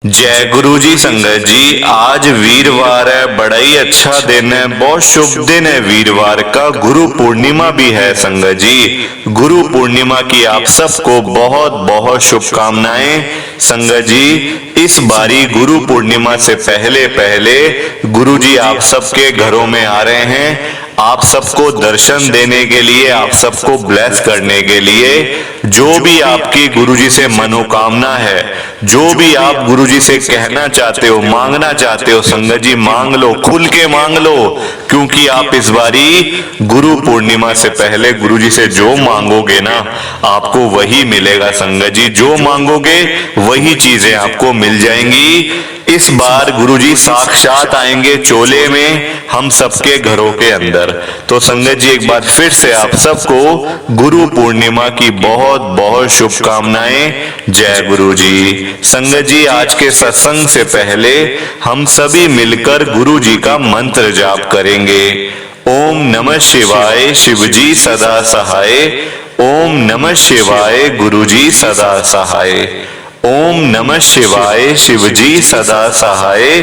जय गुरु जी। संगत जी, आज वीरवार है, बड़ा ही अच्छा दिन है, बहुत शुभ दिन है वीरवार का। गुरु पूर्णिमा भी है संगत जी। गुरु पूर्णिमा की आप सबको बहुत बहुत शुभकामनाएं। संगत जी, इस बारी गुरु पूर्णिमा से पहले पहले गुरु जी आप सबके घरों में आ रहे हैं, आप सबको दर्शन देने के लिए, आप सबको ब्लेस करने के लिए। जो भी आपकी गुरुजी से मनोकामना है, जो भी आप गुरुजी से कहना चाहते हो, मांगना चाहते हो, संगत जी मांग लो, खुल के मांग लो, क्योंकि आप इस बारी गुरु पूर्णिमा से पहले गुरुजी से जो मांगोगे ना, आपको वही मिलेगा। संगत जी, जो मांगोगे वही चीजें आपको मिल जाएंगी। इस बार गुरुजी साक्षात आएंगे चोले में हम सबके घरों के अंदर। तो संगत जी, एक बार फिर से आप सबको गुरु पूर्णिमा की बहुत बहुत शुभकामनाएं। जय गुरु जी। संगत जी, आज के सत्संग से पहले हम सभी मिलकर गुरु जी का मंत्र जाप करेंगे। ओम नमः शिवाय, शिव जी सदा सहाय। ओम नमः शिवाय, गुरु जी सदा सहाय। ओम नमः शिवाय, शिव जी सदा सहाय।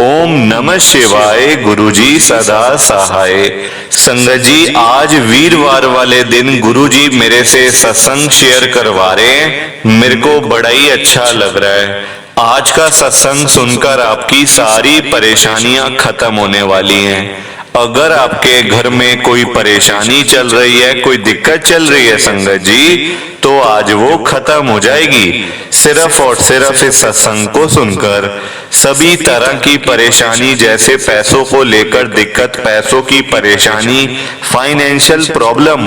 ओम नमः शिवाय, गुरु जी सदा सहाय। संगत जी, आज वीरवार वाले दिन गुरु जी मेरे से सत्संग शेयर करवा रहे हैं, मेरे को बड़ा ही अच्छा लग रहा है। आज का सत्संग सुनकर आपकी सारी परेशानियां खत्म होने वाली हैं। अगर आपके घर में कोई परेशानी चल रही है, कोई दिक्कत चल रही है संगत जी, तो आज वो खत्म हो जाएगी सिर्फ और सिर्फ इस सत्संग को सुनकर। सभी तरह की परेशानी, जैसे पैसों को लेकर दिक्कत, पैसों की परेशानी, फाइनेंशियल प्रॉब्लम,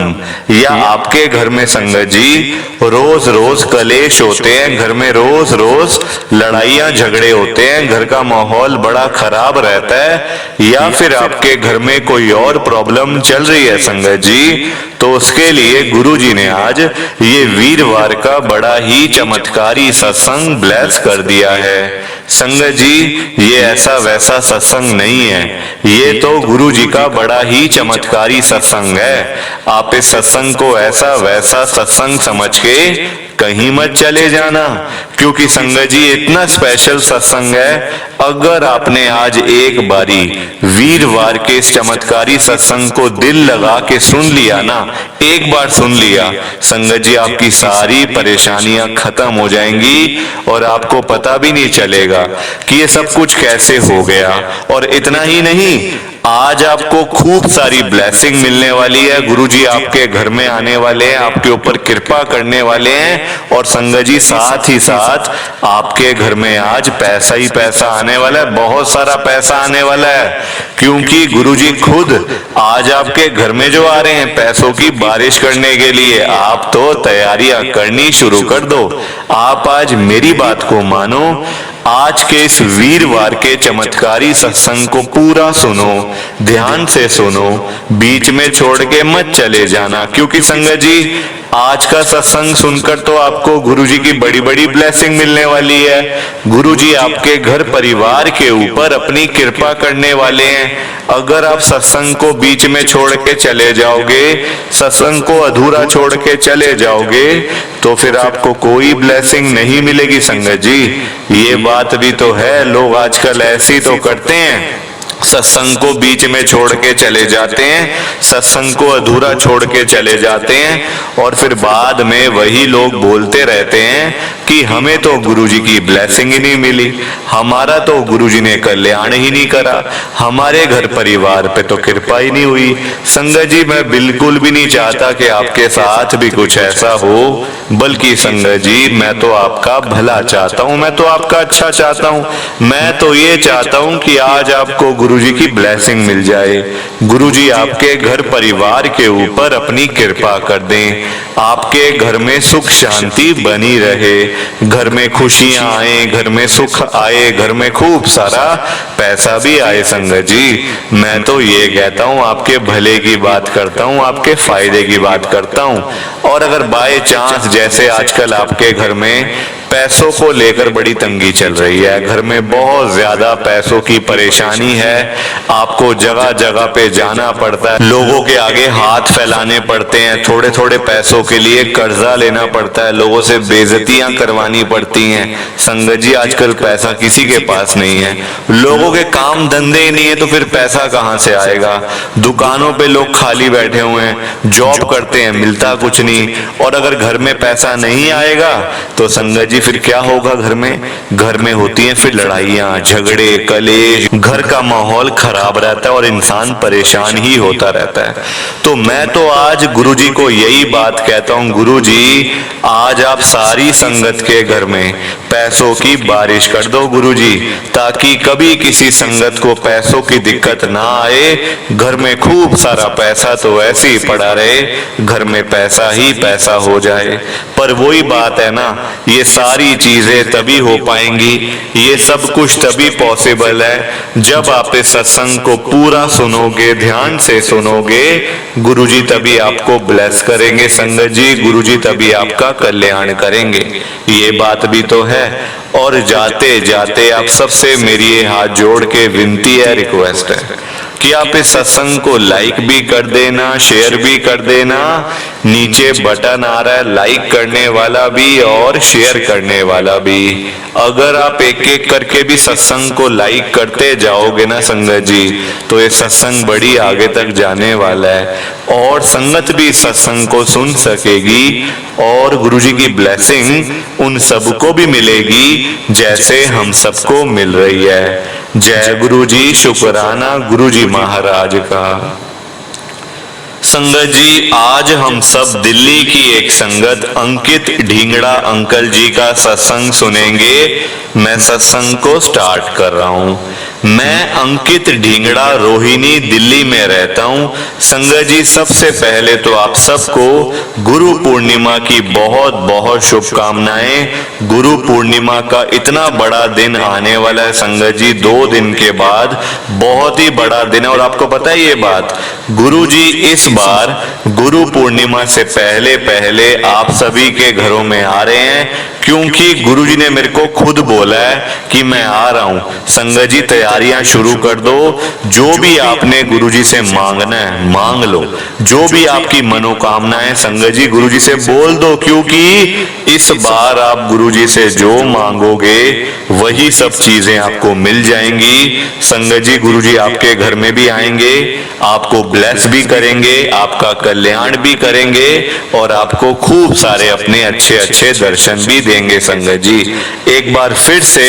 या आपके घर में संगत जी रोज रोज कलेश होते हैं, घर में रोज रोज लड़ाइयां झगड़े होते हैं, घर का माहौल बड़ा खराब रहता है, या फिर आपके घर में कोई और प्रॉब्लम चल रही है संगत जी, तो उसके लिए गुरु जी ने आज ये वीरवार का बड़ा ही चमत्कारी सत्संग ब्लेस कर दिया है। संगत जी, ये ऐसा वैसा सत्संग नहीं है, ये तो गुरु जी का बड़ा ही चमत्कारी सत्संग है। आप इस सत्संग को ऐसा वैसा सत्संग समझ के कहीं मत चले जाना, क्योंकि संगत जी इतना स्पेशल सत्संग है। अगर आपने आज एक बारी वीरवार के इस चमत्कारी सत्संग को दिल लगा के सुन लिया ना, एक बार सुन लिया, संगत जी आपकी सारी परेशानियां खत्म हो जाएंगी और आपको पता भी नहीं चलेगा कि ये सब कुछ कैसे हो गया। और इतना ही नहीं, आज आपको खूब सारी ब्लेसिंग मिलने वाली है। गुरुजी आपके घर में आने वाले हैं, आपके ऊपर कृपा करने वाले हैं, और संगत जी साथ ही साथ आपके घर में आज पैसा ही पैसा आने वाला है, बहुत सारा पैसा आने वाला है, क्योंकि गुरुजी खुद आज आपके घर में जो आ रहे हैं पैसों की बारिश करने के लिए। आप तो तैयारियां करनी शुरू कर दो। आप आज मेरी बात को मानो, आज के इस वीरवार के चमत्कारी सत्संग को पूरा सुनो, ध्यान से सुनो, बीच में छोड़ के मत चले जाना, क्योंकि संगत जी आज का सत्संग सुनकर तो आपको गुरुजी की बड़ी बड़ी ब्लेसिंग मिलने वाली है। गुरुजी आपके घर परिवार के ऊपर अपनी कृपा करने वाले हैं। अगर आप सत्संग को बीच में छोड़ के चले जाओगे, सत्संग को अधूरा छोड़ के चले जाओगे, तो फिर आपको कोई ब्लेसिंग नहीं मिलेगी संगत जी। ये बात भी तो है, लोग आजकल ऐसी तो करते हैं, सत्संग को बीच में छोड़ के चले जाते हैं, सत्संग को अधूरा छोड़ के चले जाते हैं, और फिर बाद में वही लोग बोलते रहते हैं कि हमें तो गुरुजी की ब्लेसिंग ही नहीं मिली, हमारा तो गुरुजी ने कल्याण ही नहीं करा, हमारे घर परिवार पे तो कृपा ही नहीं हुई। संगत जी, मैं बिल्कुल भी नहीं चाहता कि आपके साथ भी कुछ ऐसा हो, बल्कि संगत जी मैं तो आपका भला चाहता हूँ, मैं तो आपका अच्छा चाहता हूँ। मैं तो ये चाहता हूँ कि आज आपको गुरुजी की ब्लेसिंग मिल जाए, गुरुजी आपके घर परिवार के ऊपर अपनी कृपा कर दें, आपके घर में सुख शांति बनी रहे, घर में खुशियां आए, घर में सुख आए, घर में खूब सारा पैसा भी आए। संगत जी, मैं तो ये कहता हूँ, आपके भले की बात करता हूँ, आपके फायदे की बात करता हूँ। और अगर बाय चांस जैसे आजकल आपके घर में पैसों को लेकर बड़ी तंगी चल रही है, घर में बहुत ज्यादा पैसों की परेशानी है, आपको जगह जगह पे जाना पड़ता है, लोगों के आगे हाथ फैलाने पड़ते हैं, थोड़े थोड़े पैसों के लिए कर्जा लेना पड़ता है, लोगों से बेइज्जतियां करवानी पड़ती हैं। संगत जी आजकल पैसा किसी के पास नहीं है, लोगों के काम धंधे ही नहीं है तो फिर पैसा कहां से आएगा। दुकानों पे लोग खाली बैठे हुए हैं, जॉब करते हैं, मिलता कुछ नहीं, और अगर घर में पैसा नहीं आएगा तो संगत जी फिर क्या होगा। घर में होती हैं फिर लड़ाइयां, झगड़े, कलेश, घर का माहौल खराब रहता है और इंसान परेशान ही होता रहता है। तो मैं तो आज गुरुजी को यही बात कहता हूं, गुरुजी आज आप सारी संगत के घर में पैसों की बारिश कर दो गुरुजी, ताकि कभी किसी संगत को पैसों की दिक्कत ना आए। घर में खूब सारा पैसा तो ऐसे ही पड़ा रहे, घर में पैसा ही पैसा हो जाए। पर वही बात है ना, ये सारी चीजें तभी हो पाएंगी, ये सब कुछ तभी पॉसिबल है जब आप इस सत्संग को पूरा सुनोगे, ध्यान से सुनोगे। गुरुजी तभी आपको ब्लेस करेंगे संगत जी, गुरुजी तभी आपका कल्याण करेंगे, ये बात भी तो है। और जाते जाते आप सबसे मेरी ये हाथ जोड़ के विनती है, रिक्वेस्ट है कि आप इस सत्संग को लाइक भी कर देना, शेयर भी कर देना। नीचे बटन आ रहा है लाइक करने वाला भी और शेयर करने वाला भी। अगर आप एक एक करके भी सत्संग को लाइक करते जाओगे ना संगत जी, तो ये सत्संग बड़ी आगे तक जाने वाला है और संगत भी सत्संग को सुन सकेगी और गुरुजी की ब्लेसिंग उन सबको भी मिलेगी जैसे हम सबको मिल रही है। जय गुरुजी, शुक्राना गुरुजी महाराज का। संगत जी आज हम सब दिल्ली की एक संगत अंकित ढींगड़ा अंकल जी का सत्संग सुनेंगे। मैं सत्संग को स्टार्ट कर रहा हूं। मैं अंकित ढींगड़ा रोहिणी दिल्ली में रहता हूं। संगत जी सबसे पहले तो आप सबको गुरु पूर्णिमा की बहुत बहुत शुभकामनाएं। गुरु पूर्णिमा का इतना बड़ा दिन आने वाला है संगत जी, 2 दिन के बाद बहुत ही बड़ा दिन है। और आपको पता है ये बात, गुरु जी इस बार गुरु पूर्णिमा से पहले पहले आप सभी के घरों में आ रहे हैं, क्योंकि गुरुजी ने मेरे को खुद बोला है कि मैं आ रहा हूं। संगत जी तैयारियां शुरू कर दो, जो भी आपने गुरुजी से मांगना है मांग लो, जो भी आपकी मनोकामना है संगत जी गुरुजी से बोल दो, क्योंकि इस बार आप गुरुजी से जो मांगोगे वही सब चीजें आपको मिल जाएंगी। संगत जी गुरुजी आपके घर में भी आएंगे, आपको ब्लेस भी करेंगे, आपका कल्याण भी करेंगे और आपको खूब सारे अपने अच्छे अच्छे दर्शन भी देंगे। संगत जी एक बार फिर से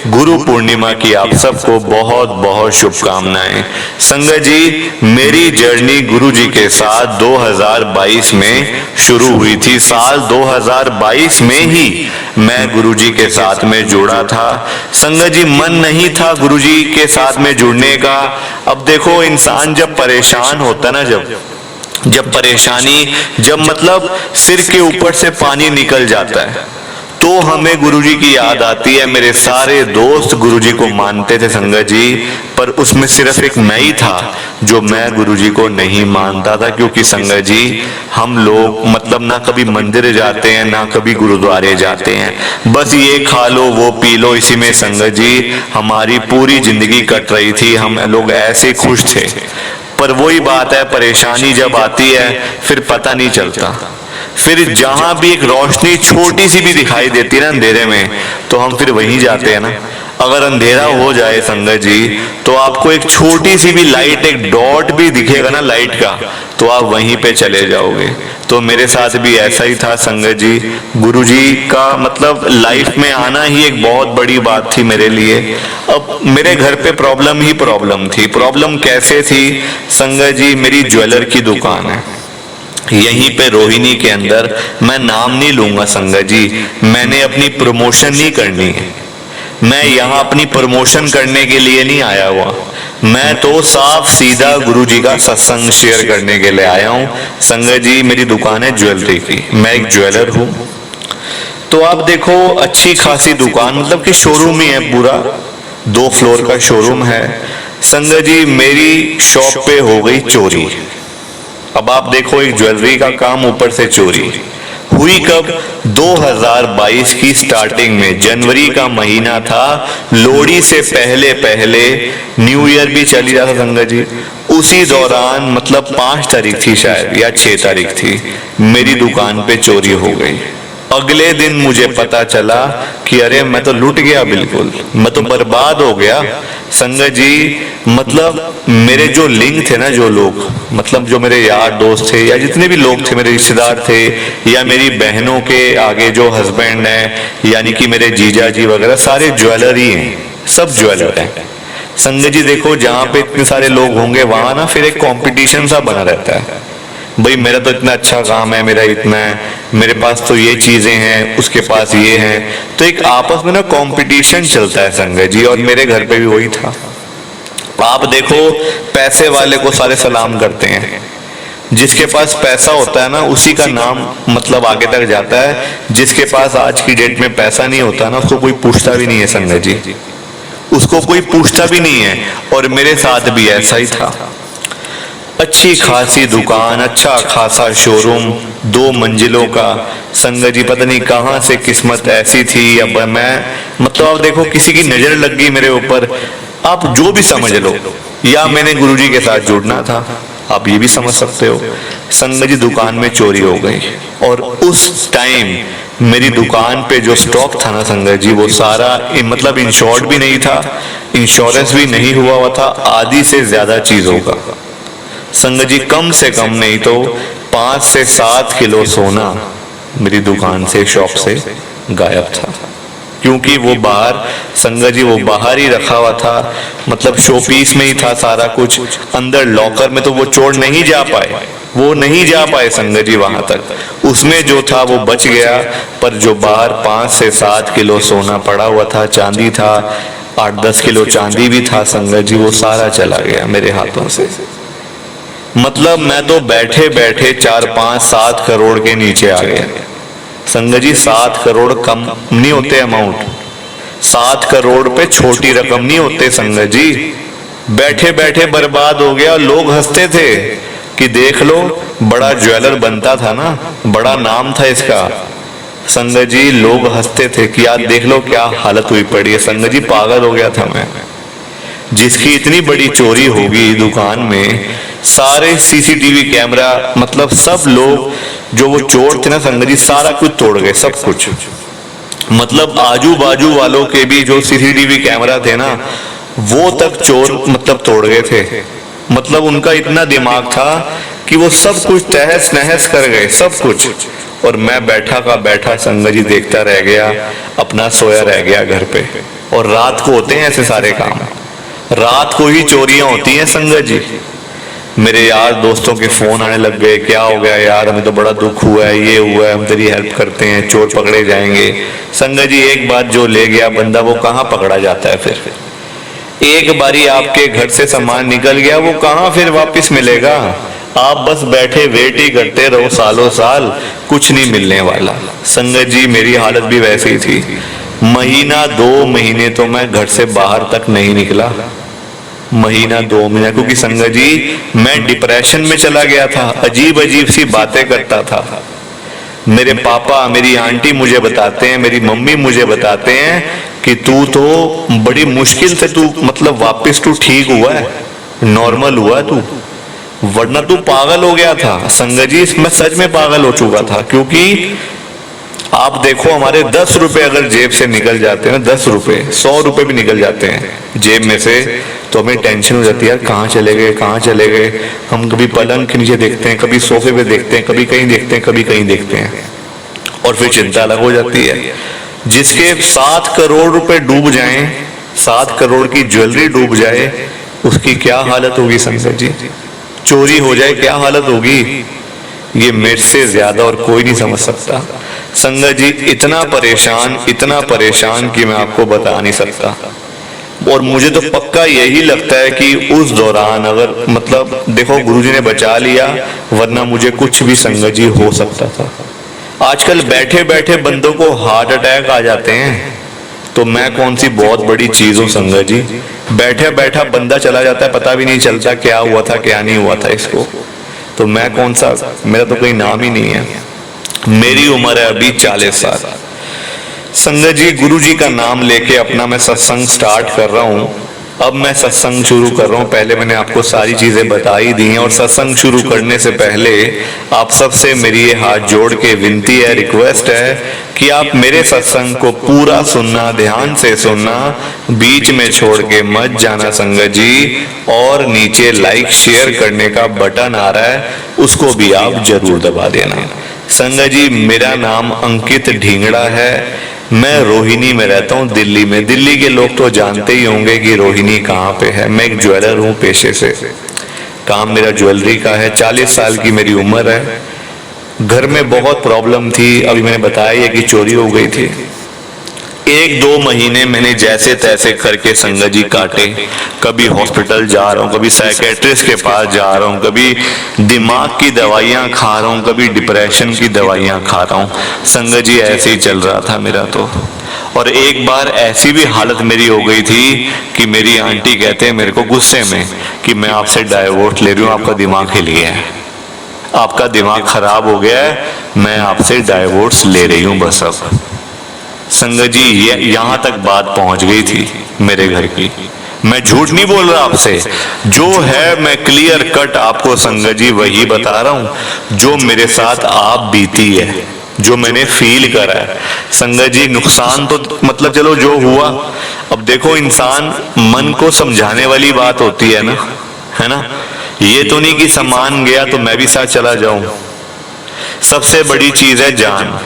गुरु पूर्णिमा की आप सबको बहुत बहुत शुभकामनाएं। संगत जी मेरी जर्नी गुरु जी के साथ 2022 में शुरू हुई थी। साल 2022 में ही मैं गुरु जी के साथ में जुड़ा था। संगत जी मन नहीं था गुरु जी के साथ में जुड़ने का। अब देखो इंसान जब परेशान होता ना, जब परेशानी, जब मतलब सिर के ऊपर से पानी निकल जाता है तो हमें गुरुजी की याद आती है। मेरे सारे दोस्त गुरुजी को मानते थे संगत जी, पर उसमें सिर्फ एक मैं ही था जो मैं गुरुजी को नहीं मानता था, क्योंकि संगत जी हम लोग मतलब ना कभी मंदिर जाते हैं ना कभी गुरुद्वारे जाते हैं, बस ये खा लो वो पी लो, इसी में संगत जी हमारी पूरी जिंदगी कट रही थी। हम लोग ऐसे खुश थे, पर वही बात है परेशानी जब आती है फिर पता नहीं चलता। फिर जहां भी एक रोशनी छोटी सी भी दिखाई देती है ना अंधेरे में, तो हम फिर वहीं जाते हैं ना। अगर अंधेरा हो जाए संगत जी तो आपको एक छोटी सी भी लाइट, एक डॉट भी दिखेगा ना लाइट का, तो आप वहीं पे चले जाओगे। तो मेरे साथ भी ऐसा ही था संगत जी। गुरुजी का मतलब लाइफ में आना ही एक बहुत बड़ी बात थी मेरे लिए। अब मेरे घर पे प्रॉब्लम ही प्रॉब्लम थी। प्रॉब्लम कैसे थी संगत जी, मेरी ज्वेलर की दुकान है यहीं पे रोहिणी के अंदर, मैं नाम नहीं लूंगा संगत जी, मैंने अपनी प्रमोशन नहीं करनी है। मैं यहाँ अपनी प्रमोशन करने के लिए नहीं आया हुआ, मैं तो साफ सीधा गुरुजी का सत्संग शेयर करने के लिए आया हूँ। संगत जी मेरी दुकान है ज्वेलरी की, मैं एक ज्वेलर हूँ। तो आप देखो अच्छी खासी दुकान, मतलब कि शोरूम ही है पूरा, 2 फ्लोर का शोरूम है। संगत जी मेरी शॉप पे हो गई चोरी। अब आप देखो एक ज्वेलरी का काम, ऊपर से चोरी। हुई कब? 2022 की स्टार्टिंग में, जनवरी का महीना था, लोहड़ी से पहले पहले न्यू ईयर भी चली रहा था संगत जी। उसी दौरान मतलब 5 तारीख थी शायद या 6 तारीख थी, मेरी दुकान पे चोरी हो गई। अगले दिन मुझे पता चला कि अरे मैं तो लूट गया, बिल्कुल मैं तो बर्बाद हो गया संगत जी। मतलब मेरे जो लिंक थे ना, जो लोग मतलब जो मेरे यार दोस्त थे या जितने भी लोग थे, मेरे रिश्तेदार थे या मेरी बहनों के आगे जो हस्बैंड है यानी कि मेरे जीजा जी वगैरह, सारे ज्वेलर ही हैं, सब ज्वेलर हैं संगत जी। देखो जहाँ पे इतने सारे लोग होंगे वहां ना फिर एक कंपटीशन सा बना रहता है, भाई मेरा तो इतना अच्छा काम है, मेरा इतना है, मेरे पास तो ये चीजें हैं, उसके पास ये है, तो एक आपस में ना कंपटीशन चलता है संगत जी। और मेरे घर पे भी वही था। आप देखो पैसे वाले को सारे सलाम करते हैं, जिसके पास पैसा होता है ना उसी का नाम मतलब आगे तक जाता है, जिसके पास आज की डेट में पैसा नहीं होता ना उसको कोई पूछता भी नहीं है संगत जी, उसको कोई पूछता भी नहीं है। और मेरे साथ भी ऐसा ही था। अच्छी खासी दुकान, अच्छा खासा शोरूम, 2 मंजिलों का संगत जी। पता नहीं कहां से किस्मत ऐसी थी, अब मैं मतलब आप देखो किसी की नजर लग गई मेरे ऊपर, आप जो भी समझ लो, या मैंने गुरुजी के साथ जुड़ना था, आप ये भी समझ सकते हो संगत जी। दुकान में चोरी हो गई और उस टाइम मेरी दुकान पे जो स्टॉक था ना संगत जी, वो सारा मतलब इंश्योर्ड भी नहीं था, इंश्योरेंस भी नहीं हुआ था, आधी से ज्यादा चीजों का संगत जी। कम से कम नहीं तो 5 से 7 किलो सोना मेरी दुकान से, शॉप से गायब था, क्योंकि वो बाहर संगत जी वो बाहर ही रखा हुआ था, मतलब शो पीस में ही था सारा कुछ, अंदर लॉकर में तो वो चोर नहीं जा पाए, वो नहीं जा पाए संगत जी वहां तक। उसमें जो था वो बच गया, पर जो बाहर 5 से 7 किलो सोना पड़ा हुआ था, चांदी था, 8-10 किलो चांदी भी था संगत जी, वो सारा चला गया मेरे हाथों से। मतलब मैं तो बैठे बैठे 4-5-7 करोड़ के नीचे आ गया संगत जी। 7 करोड़ कम नहीं होते अमाउंट, 7 करोड़ पे छोटी रकम नहीं होते संगत जी। बैठे बैठे बर्बाद हो गया। लोग हंसते थे कि देख लो बड़ा ज्वेलर बनता था ना, बड़ा नाम था इसका संगत जी। लोग हंसते थे कि यार देख लो क्या हालत हुई पड़ी है संगत जी। पागल हो गया था मैं। जिसकी इतनी बड़ी चोरी होगी दुकान में, सारे सीसीटीवी कैमरा मतलब सब लोग जो वो चोर थे ना संगत जी, सारा कुछ तोड़ गए, सब कुछ। मतलब आजू बाजू वालों के भी जो सीसीटीवी कैमरा थे ना, वो तक चोर मतलब तोड़ गए थे। मतलब उनका इतना दिमाग था कि वो सब कुछ तहस नहस कर गए, सब कुछ। और मैं बैठा का बैठा संगत जी देखता रह गया, अपना सोया रह गया घर पे। और रात को होते हैं ऐसे सारे काम, रात को ही चोरियां होती हैं संगत जी। मेरे यार दोस्तों के फोन आने लग गए, क्या हो गया यार, हमें तो बड़ा दुख हुआ है, ये हुआ है, हम तेरी हेल्प करते हैं, चोर पकड़े जाएंगे। संगत जी एक बात जो ले गया बंदा वो कहाँ पकड़ा जाता है फिर। एक बारी आपके घर से सामान निकल गया, वो कहाँ फिर वापस मिलेगा। आप बस बैठे वेट ही करते रहो सालों साल, कुछ नहीं मिलने वाला। संगत जी मेरी हालत भी वैसी ही थी। महीना 2 महीने तो मैं घर से बाहर तक नहीं निकला, महीना 2 महीना, क्योंकि संगत जी मैं डिप्रेशन में चला गया था। अजीब अजीब सी बातें करता था। मेरे पापा मेरी आंटी मुझे बताते हैं, मेरी मम्मी मुझे बताते हैं कि तू तो बड़ी मुश्किल से तू मतलब वापस तू ठीक हुआ है, नॉर्मल हुआ तू, वरना तू पागल हो गया था। संगत जी मैं सच में पागल हो चुका था। क्योंकि आप देखो हमारे 10 रुपए अगर जेब से निकल जाते हैं ना, 10 रुपए, 100 रुपए भी निकल जाते हैं जेब में से, तो हमें टेंशन हो जाती है, यार कहाँ चले गए, कहाँ चले गए। हम कभी पलंग के नीचे देखते हैं, कभी सोफे पे देखते हैं, कभी कहीं देखते हैं, कभी कहीं देखते हैं, और फिर चिंता अलग हो जाती है। जिसके 7 करोड़ रुपए डूब जाएं, 7 करोड़ की ज्वेलरी डूब जाए, उसकी क्या हालत होगी संगत जी। चोरी हो जाए क्या हालत होगी, ये मेरे से ज्यादा और कोई नहीं समझ सकता संगत जी। इतना परेशान कि मैं आपको बता नहीं सकता। और मुझे तो पक्का यही लगता है कि उस दौरान अगर मतलब देखो गुरुजी ने बचा लिया, वरना मुझे कुछ भी संगत जी हो सकता था। आजकल बैठे बैठे बंदों को हार्ट अटैक आ जाते हैं, तो मैं कौन सी बहुत बड़ी चीज हूँ संगत जी। बैठे बैठा बंदा चला जाता है, पता भी नहीं चलता क्या हुआ था क्या नहीं हुआ था इसको, तो मैं कौन सा, मेरा तो कोई नाम ही नहीं है। मेरी उम्र है अभी 40 साल। संगत जी, गुरु जी का नाम लेके अपना मैं सत्संग स्टार्ट कर रहा हूं। अब मैं सत्संग शुरू कर रहा हूं। पहले मैंने आपको सारी चीजें बता ही दी हैं, और सत्संग शुरू करने से पहले आप सबसे मेरी ये हाथ जोड़ के विनती है, रिक्वेस्ट है कि आप मेरे सत्संग को पूरा सुनना, ध्यान से सुनना, बीच में छोड़ के मत जाना संगत जी। और नीचे लाइक शेयर करने का बटन आ रहा है, उसको भी आप जरूर दबा देना। संगत जी, मेरा नाम अंकित ढींगड़ा है। मैं रोहिणी में रहता हूँ, दिल्ली में। दिल्ली के लोग तो जानते ही होंगे कि रोहिणी कहाँ पे है। मैं एक ज्वेलर हूँ पेशे से, काम मेरा ज्वेलरी का है। 40 साल की मेरी उम्र है। घर में बहुत प्रॉब्लम थी, अभी मैंने बताया कि चोरी हो गई थी। 1-2 महीने मैंने जैसे तैसे करके संगत जी काटे। कभी हॉस्पिटल जा रहा हूँ, कभी साइकेट्रिस्ट के पास जा रहा हूँ, कभी दिमाग की दवाइयाँ खा रहा हूँ, कभी डिप्रेशन की दवाइयाँ खा रहा हूँ। संगत जी, ऐसे ही चल रहा था मेरा तो। और एक बार ऐसी भी हालत मेरी हो गई थी कि मेरी आंटी कहते हैं मेरे को गुस्से में कि मैं आपसे डाइवोर्स ले रही हूँ, आपका दिमाग हिल गया है, आपका दिमाग खराब हो गया है, मैं आपसे डाइवोर्स ले रही हूँ बस अब। संगत जी, ये यहां तक बात पहुंच गई थी मेरे घर की। मैं झूठ नहीं बोल रहा आपसे, जो है मैं क्लियर कट आपको संगत जी वही बता रहा हूं जो मेरे साथ आप बीती है, जो मैंने फील करा है। संगत जी, नुकसान तो मतलब चलो जो हुआ, अब देखो इंसान मन को समझाने वाली बात होती है ना, है ना। ये तो नहीं कि सामान गया तो मैं भी साथ चला जाऊं। सबसे बड़ी चीज है जान।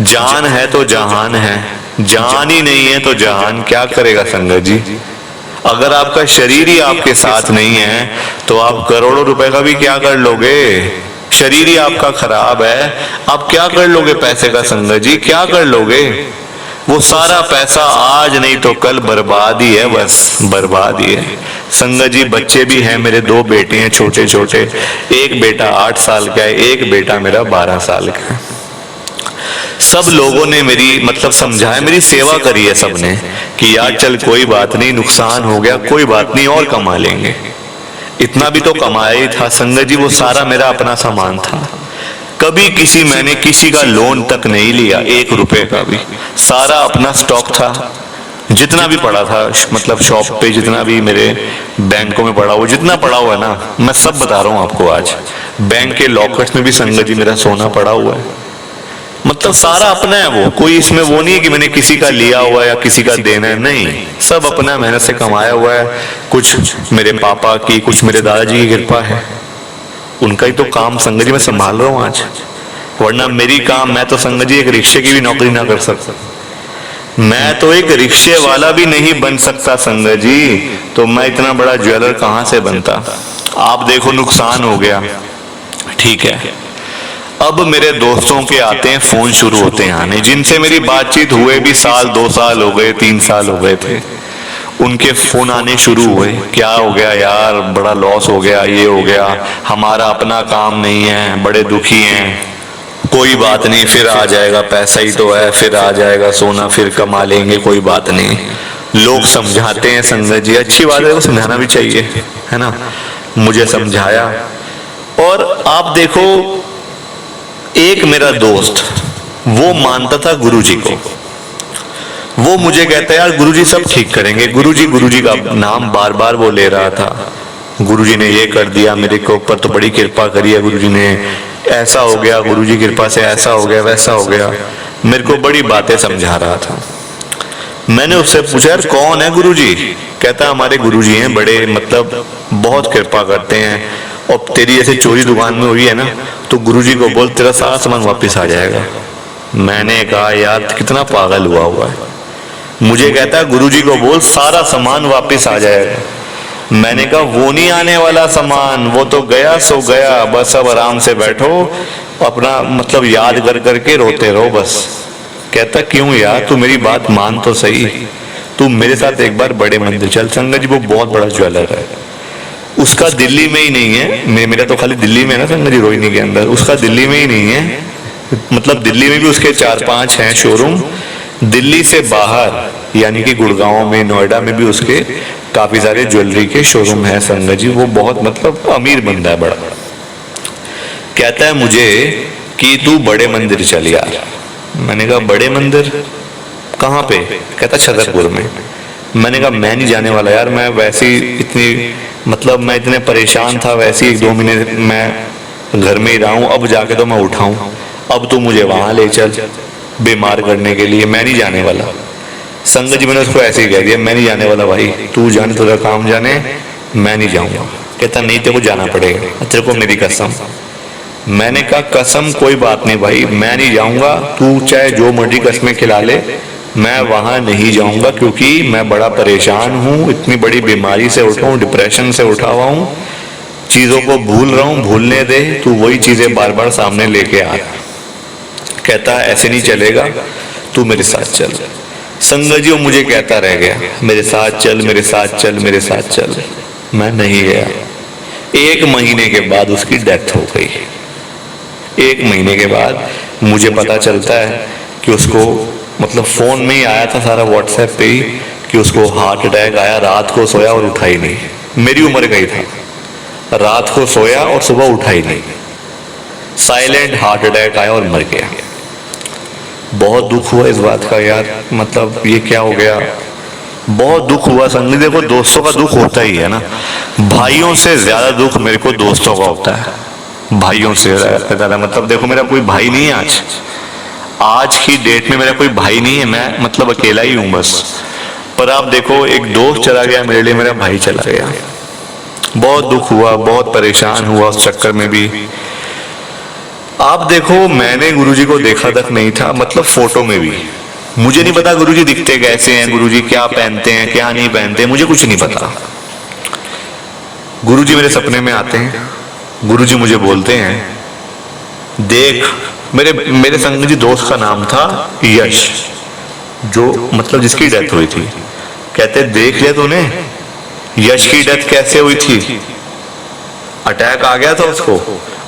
जान है तो जहान है, जान ही नहीं है तो जहान क्या करेगा संगत जी। अगर आपका शरीर ही आपके साथ नहीं है तो आप करोड़ों रुपए का भी क्या कर लोगे। शरीर ही आपका खराब है, आप क्या कर लोगे पैसे का संगत जी, क्या कर लोगे। वो सारा पैसा आज नहीं तो कल बर्बाद ही है, बस बर्बाद ही है। संगत जी, बच्चे भी हैं मेरे, 2 बेटे हैं छोटे छोटे। एक बेटा 8 साल का है, एक बेटा मेरा 12 साल का है। सब लोगों ने मेरी मतलब समझाया, मेरी सेवा करी है सबने कि यार चल कोई बात नहीं, नुकसान हो गया कोई बात नहीं, और कमा लेंगे। इतना भी तो कमाया ही था संगत जी, वो सारा मेरा अपना सामान था। कभी मैंने किसी का लोन तक नहीं लिया, 1 रुपए का भी। सारा अपना स्टॉक था, जितना भी पड़ा था मतलब शॉप पे, जितना भी मेरे बैंकों में पड़ा हुआ, जितना पड़ा हुआ है ना, मैं सब बता रहा हूँ आपको आज। बैंक के लॉकर्स में भी संगत जी मेरा सोना पड़ा हुआ है, मतलब सारा अपना है वो। कोई इसमें वो नहीं है कि मैंने किसी का लिया हुआ है या किसी का देना है, नहीं, सब अपना मेहनत से कमाया हुआ है। कुछ मेरे पापा की, कुछ मेरे दादाजी की कृपा है, उनका ही तो काम संगत जी मैं संभाल रहा हूँ आज। वरना मेरी काम, मैं तो संगत जी एक रिक्शे की भी नौकरी ना कर सकता, मैं तो एक रिक्शे वाला भी नहीं बन सकता संगत जी, तो मैं इतना बड़ा ज्वेलर कहाँ से बनता। आप देखो नुकसान हो गया, ठीक है। अब मेरे दोस्तों के आते हैं फोन, शुरू होते हैं आने, जिनसे मेरी बातचीत हुए भी 1-2 साल हो गए, 3 साल हो गए थे, उनके फोन आने शुरू हुए। क्या हो गया यार, बड़ा लॉस हो गया, ये हो गया, हमारा अपना काम नहीं है, बड़े दुखी हैं। कोई बात नहीं, फिर आ जाएगा, पैसा ही तो है, फिर आ जाएगा सोना, फिर कमा लेंगे, कोई बात नहीं। लोग समझाते हैं संगत जी, अच्छी बात है, वो समझाना भी चाहिए, है ना। मुझे समझाया, और आप देखो एक मेरा दोस्त वो मानता था गुरुजी को। वो मुझे कहता है यार गुरुजी सब ठीक करेंगे, गुरुजी का नाम बार बार वो ले रहा था। गुरुजी ने ये कर दिया, मेरे के ऊपर तो बड़ी कृपा करी है गुरुजी ने, ऐसा हो गया, गुरुजी की कृपा से ऐसा हो गया, वैसा हो गया। मेरे को बड़ी बातें समझा रहा था। मैंने उससे पूछा यार कौन है गुरुजी। कहता हमारे गुरुजी हैं, बड़े मतलब बहुत कृपा करते हैं, और तेरी जैसे चोरी दुकान में हुई है ना, तो गुरुजी को बोल तेरा सारा सामान वापस आ जाएगा। मैंने कहा यार कितना पागल हुआ है। मुझे कहता है गुरुजी को बोल सारा सामान वापस आ जाएगा। मैंने कहा वो नहीं आने वाला सामान, वो तो गया सो गया, बस अब आराम से बैठो, अपना मतलब याद कर करके रोते रहो बस। कहता क्यों यार, तू मेरी बात मान तो सही, तू मेरे साथ एक बार बड़े मंदिर चल। संगत जी वो बहुत बड़ा ज्वेलर है, उसका दिल्ली में ही नहीं है, मेरा तो खाली दिल्ली में है ना संगत जी, रोहिणी के अंदर, उसका दिल्ली में ही नहीं है, मतलब दिल्ली में भी उसके 4-5 हैं शोरूम। दिल्ली से बाहर यानी कि गुड़गांव में, नोएडा में भी उसके काफी सारे ज्वेलरी के शोरूम है संगत जी। वो बहुत मतलब अमीर बंदा है बड़ा। कहता है मुझे कि तू बड़े मंदिर चल यार। मैंने कहा बड़े मंदिर कहाँ पे? कहता छतरपुर में। मैंने कहा मैं नहीं जाने वाला यार, मैं वैसे ही इतनी मतलब मैं इतने परेशान था, वैसे ही 1-2 महीने मैं घर में ही रहा हूँ, अब जाके तो मैं उठाऊं, अब तू मुझे वहां ले चल बीमार करने के लिए, मैं नहीं जाने वाला। संगत जी मैंने उसको ऐसे ही कह दिया, मैं नहीं जाने वाला भाई, तू जाने, तेरा काम जाने, मैं नहीं जाऊंगा। कहता नहीं तेरे को जाना पड़ेगा, तेरे को मेरी कसम। मैंने कहा कसम कोई बात नहीं भाई, मैं नहीं जाऊंगा, तू चाहे जो मर्जी कसमें खिला ले, मैं वहां नहीं जाऊंगा, क्योंकि मैं बड़ा परेशान हूँ, इतनी बड़ी बीमारी से उठा हूँ, डिप्रेशन से उठा हुआ हूँ, चीजों को भूल रहा हूँ, भूलने दे, तू वही चीजें बार बार सामने लेके आ। कहता ऐसे नहीं चलेगा, तू मेरे साथ चल। संगत जी वो मुझे कहता रह गया मेरे साथ चल, मेरे साथ चल, मेरे साथ चल। मैं नहीं गया। 1 महीने के बाद उसकी डेथ हो गई। 1 महीने के बाद मुझे पता चलता है कि उसको मतलब फोन में ही आया था सारा, व्हाट्सएप पे ही, कि उसको हार्ट अटैक आया, रात को सोया और उठा ही नहीं। मेरी उम्र का ही था, रात को सोया और सुबह उठा ही नहीं, साइलेंट हार्ट अटैक आया और मर गया। बहुत दुख हुआ इस बात का यार, मतलब ये क्या हो गया, बहुत दुख हुआ। संगत देखो दोस्तों का दुख होता ही है ना, भाइयों से ज्यादा दुख मेरे को दोस्तों का होता है, भाइयों से ज्यादा। मतलब देखो मेरा कोई भाई नहीं है, आज की डेट में मेरा कोई भाई नहीं है, मैं मतलब अकेला ही हूं बस। पर आप देखो एक दोस्त चला गया मेरे लिए, मेरा भाई चला गया, बहुत दुख हुआ, बहुत परेशान हुआ उस चक्कर में भी। आप देखो मैंने गुरुजी को देखा तक नहीं था, मतलब फोटो में भी मुझे नहीं पता गुरुजी दिखते कैसे हैं, गुरुजी क्या पहनते हैं क्या नहीं पहनते, मुझे कुछ नहीं पता। गुरुजी मेरे सपने में आते हैं, गुरुजी मुझे बोलते हैं देख, मेरे संगत जी दोस्त का नाम था यश, जो मतलब जिसकी डेथ हुई थी। कहते देख लिया तूने यश की डेथ कैसे हुई थी, अटैक आ गया था उसको,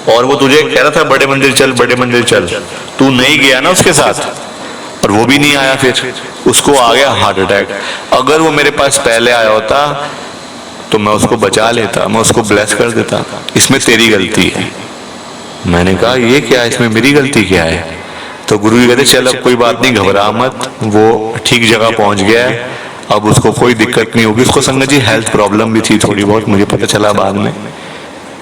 और वो तुझे कह रहा था बड़े मंदिर चल, बड़े मंदिर चल, तू नहीं गया ना उसके साथ, और वो भी नहीं आया, फिर उसको आ गया हार्ट अटैक। अगर वो मेरे पास पहले आया होता तो मैं उसको बचा लेता, मैं उसको ब्लेस कर देता, इसमें तेरी गलती है। मैंने कहा ये क्या, इसमें मेरी गलती क्या है? तो गुरु जी कहते चल अब कोई बात नहीं, घबरा मत, वो ठीक जगह पहुंच गया है, अब उसको कोई दिक्कत नहीं होगी। उसको संगत जी हेल्थ प्रॉब्लम भी थी थोड़ी बहुत, मुझे पता चला बाद में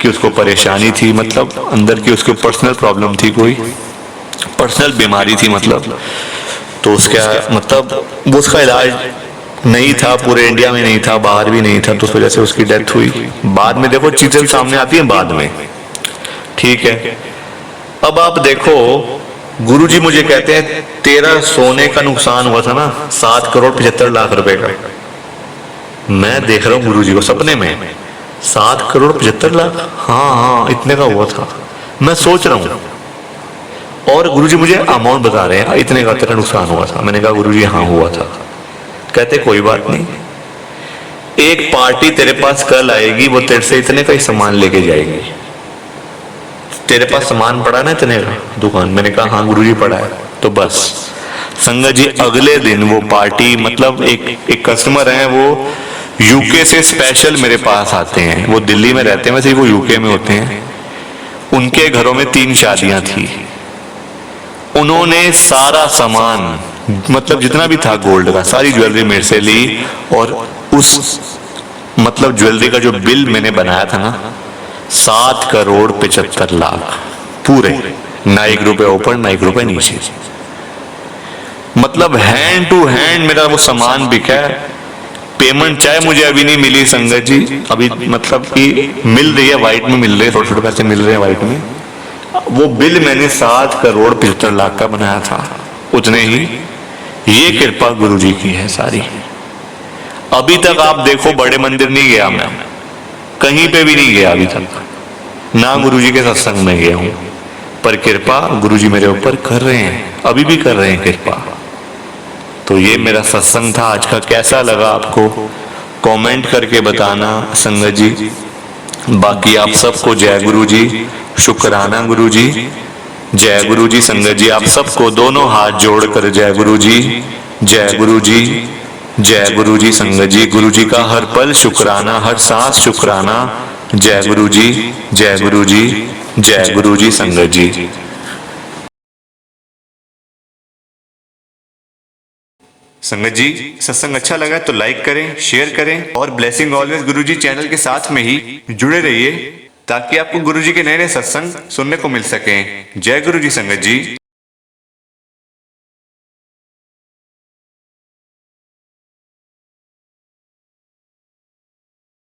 कि उसको परेशानी थी, मतलब अंदर की उसको पर्सनल प्रॉब्लम थी, कोई पर्सनल बीमारी थी मतलब। तो उसका मतलब वो उसका इलाज नहीं था, पूरे इंडिया में नहीं था, बाहर भी नहीं था, तो उस वजह से उसकी डेथ हुई। बाद में देखो चीजें सामने आती हैं बाद में, ठीक है। अब आप देखो गुरुजी मुझे कहते हैं तेरा सोने का नुकसान हुआ था ना 7,75,00,000 रुपए का। मैं देख रहा हूँ गुरुजी को सपने में, 7,75,00,000, हाँ हाँ इतने का हुआ था। मैं सोच रहा हूँ और गुरुजी मुझे अमाउंट बता रहे हैं इतने का तेरा नुकसान हुआ था। मैंने कहा गुरुजी हाँ हुआ था। कहते कोई बात नहीं, एक पार्टी तेरे पास कल आएगी, वो तेरे से इतने का ही सामान लेके जाएगी। तेरे पास सामान पड़ा ना इतने का दुकान? मैंने कहा हाँ गुरुजी पड़ा है। तो बस संगत जी अगले दिन वो पार्टी, मतलब एक कस्टमर है, वो यूके से स्पेशल मेरे पास आते हैं, वो दिल्ली में रहते हैं वैसे वो यूके में होते हैं। उनके घरों में 3 शादियां थी, उन्होंने सारा सामान मतलब जितना भी था गोल्ड का, सारी ज्वेलरी मेरे से ली, और उस मतलब ज्वेलरी का जो बिल मैंने बनाया था ना 7,75,00,000 पूरे, ना 1 रुपए ऊपर ना 1 रुपए नीचे, मतलब हैंड टू हैंड मेरा वो सामान बिका है। पेमेंट चाहे मुझे अभी नहीं मिली संगत जी, अभी मतलब कि मिल रही है, वाइट में मिल रही है, थोड़े थोड़े पैसे मिल रहे हैं वाइट में। वो बिल मैंने 7,75,00,000 का बनाया था, उतने ही। ये कृपा गुरुजी की है सारी। अभी तक आप देखो बड़े मंदिर नहीं गया मैं, कहीं पे भी नहीं गया अभी तक, ना गुरुजी के सत्संग में गया हूं, पर कृपा गुरुजी मेरे ऊपर कर रहे हैं, अभी भी कर रहे हैं कृपा। तो ये मेरा सत्संग था आज का, कैसा लगा आपको कमेंट करके बताना संगत जी। बाकी आप सबको जय गुरु जी, शुक्राना गुरु जी, जय गुरु जी। संगत जी आप सबको दोनों हाथ जोड़कर जय गुरु जी, जय गुरु जी, जय गुरु जी। संगत जी गुरु जी का हर पल शुक्राना, हर सांस शुक्राना। जय गुरु जी, जय गुरु जी, जय गुरु जी। संगत जी संगत जी सत्संग अच्छा लगा तो लाइक करें, शेयर करें और ब्लेसिंग ऑलवेज गुरुजी चैनल के साथ में ही जुड़े रहिए ताकि आपको गुरुजी के नए नए सत्संग सुनने को मिल सकें। जय गुरुजी संगत जी।